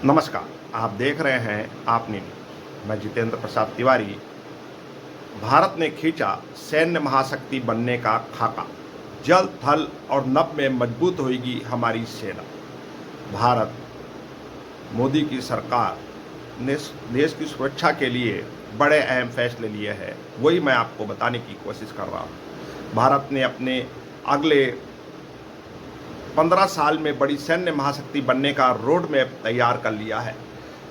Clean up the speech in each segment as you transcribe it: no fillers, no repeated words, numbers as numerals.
नमस्कार। आप देख रहे हैं आपने मैं जितेंद्र प्रसाद तिवारी। भारत ने खींचा सैन्य महाशक्ति बनने का खाका। जल थल और नभ में मजबूत होगी हमारी सेना। भारत मोदी की सरकार ने देश की सुरक्षा के लिए बड़े अहम फैसले लिए हैं, वही मैं आपको बताने की कोशिश कर रहा हूँ। भारत ने अपने अगले 15 साल में बड़ी सैन्य महाशक्ति बनने का रोड मैप तैयार कर लिया है।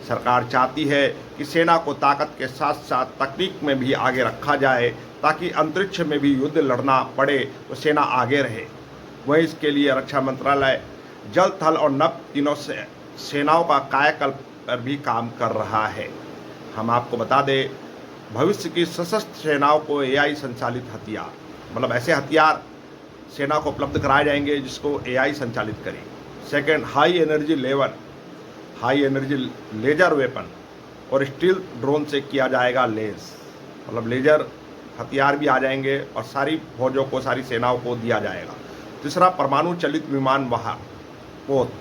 सरकार चाहती है कि सेना को ताकत के साथ साथ तकनीक में भी आगे रखा जाए, ताकि अंतरिक्ष में भी युद्ध लड़ना पड़े तो सेना आगे रहे। वहीं इसके लिए रक्षा मंत्रालय जल थल और नभ तीनों से सेनाओं का कायाकल्प पर भी काम कर रहा है। हम आपको बता दें, भविष्य की सशस्त्र सेनाओं को एआई संचालित हथियार, मतलब ऐसे हथियार सेना को उपलब्ध कराए जाएंगे जिसको एआई संचालित करे। Second, high energy laser weapon और स्टील ड्रोन से किया जाएगा लेस, मतलब लेजर हथियार भी आ जाएंगे और सारी फौजों को, सारी सेनाओं को दिया जाएगा। तीसरा, परमाणु चलित विमान वाहक पोत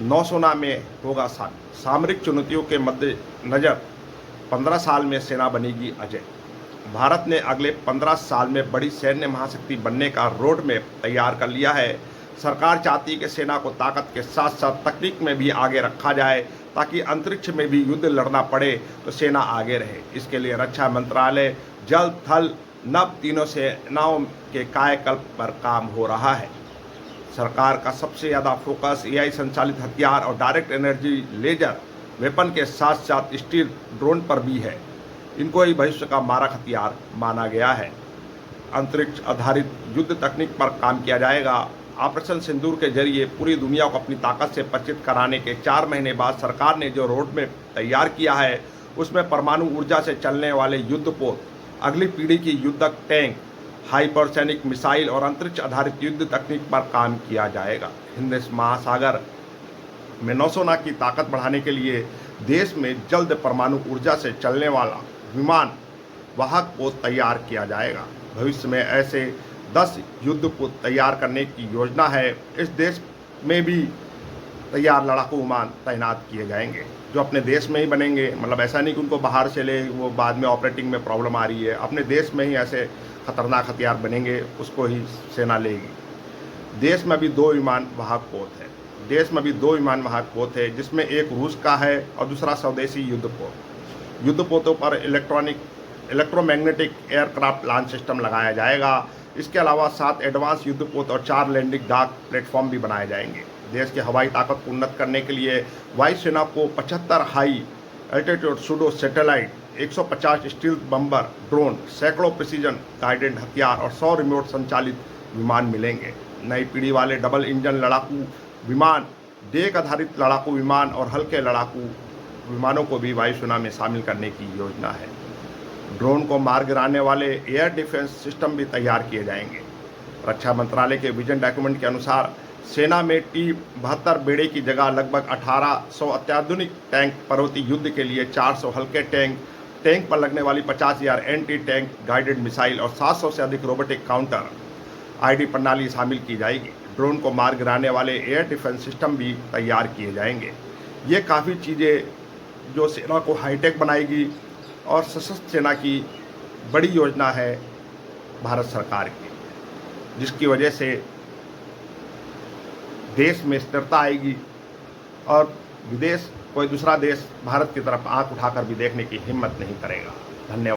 नौसेना में होगा सामरिक चुनौतियों के मद्देनजर 15 साल में सेना बनेगी अजय। भारत ने अगले 15 साल में बड़ी सैन्य महाशक्ति बनने का रोड मैप तैयार कर लिया है। सरकार चाहती है कि सेना को ताकत के साथ साथ तकनीक में भी आगे रखा जाए, ताकि अंतरिक्ष में भी युद्ध लड़ना पड़े तो सेना आगे रहे। इसके लिए रक्षा मंत्रालय जल थल नभ तीनों सेनाओं के कायाकल्प पर काम हो रहा है। सरकार का सबसे ज़्यादा फोकस एआई संचालित हथियार और डायरेक्ट एनर्जी लेजर वेपन के साथ साथ स्टील ड्रोन पर भी है। इनको ही भविष्य का मारक हथियार माना गया है। अंतरिक्ष आधारित युद्ध तकनीक पर काम किया जाएगा। ऑपरेशन सिंदूर के जरिए पूरी दुनिया को अपनी ताकत से परिचित कराने के 4 महीने बाद सरकार ने जो रोड मैप तैयार किया है, उसमें परमाणु ऊर्जा से चलने वाले युद्धपोत, अगली पीढ़ी की युद्धक टैंक, हाइपरसोनिक मिसाइल और अंतरिक्ष आधारित युद्ध तकनीक पर काम किया जाएगा। हिंद महासागर में नौसेना की ताकत बढ़ाने के लिए देश में जल्द परमाणु ऊर्जा से चलने वाला विमान वाहक पोत तैयार किया जाएगा। भविष्य में ऐसे 10 युद्धपोत तैयार करने की योजना है। इस देश में भी तैयार लड़ाकू विमान तैनात किए जाएंगे जो अपने देश में ही बनेंगे। मतलब ऐसा नहीं कि उनको बाहर से ले, वो बाद में ऑपरेटिंग में प्रॉब्लम आ रही है। अपने देश में ही ऐसे खतरनाक हथियार बनेंगे, उसको ही सेना लेगी। देश में भी 2 विमान वाहक पोत है। जिसमें एक रूस का है और दूसरा स्वदेशी युद्धपोत। युद्धपोतों पर इलेक्ट्रोमैग्नेटिक एयरक्राफ्ट लॉन्च सिस्टम लगाया जाएगा। इसके अलावा 7 एडवांस युद्धपोत और 4 लैंडिंग डाक प्लेटफॉर्म भी बनाए जाएंगे। देश की हवाई ताकत को उन्नत करने के लिए वायुसेना को 75 high altitude pseudo satellite, 150 stealth bomber drone, सैकड़ों प्रिसीजन गाइडेड हथियार और 100 रिमोट संचालित विमान मिलेंगे। नई पीढ़ी वाले डबल इंजन लड़ाकू विमान, डेक आधारित लड़ाकू विमान और हल्के लड़ाकू विमानों को भी वायुसेना में शामिल करने की योजना है। ड्रोन को मार गिराने वाले एयर डिफेंस सिस्टम भी तैयार किए जाएंगे। रक्षा मंत्रालय के विजन डॉक्यूमेंट के अनुसार सेना में T-72 बेड़े की जगह लगभग 1800 अत्याधुनिक टैंक, पर्वतीय युद्ध के लिए 400 हल्के टैंक पर लगने वाली 50,000 एंटी टैंक गाइडेड मिसाइल और 700 से अधिक रोबोटिक काउंटर आईडी प्रणाली शामिल की जाएगी। ड्रोन को मार गिराने वाले एयर डिफेंस सिस्टम भी तैयार किए जाएंगे। ये काफ़ी चीज़ें जो सेना को हाईटेक बनाएगी और सशस्त्र सेना की बड़ी योजना है भारत सरकार की, जिसकी वजह से देश में स्थिरता आएगी और विदेश, कोई दूसरा देश भारत की तरफ आंख उठाकर भी देखने की हिम्मत नहीं करेगा। धन्यवाद।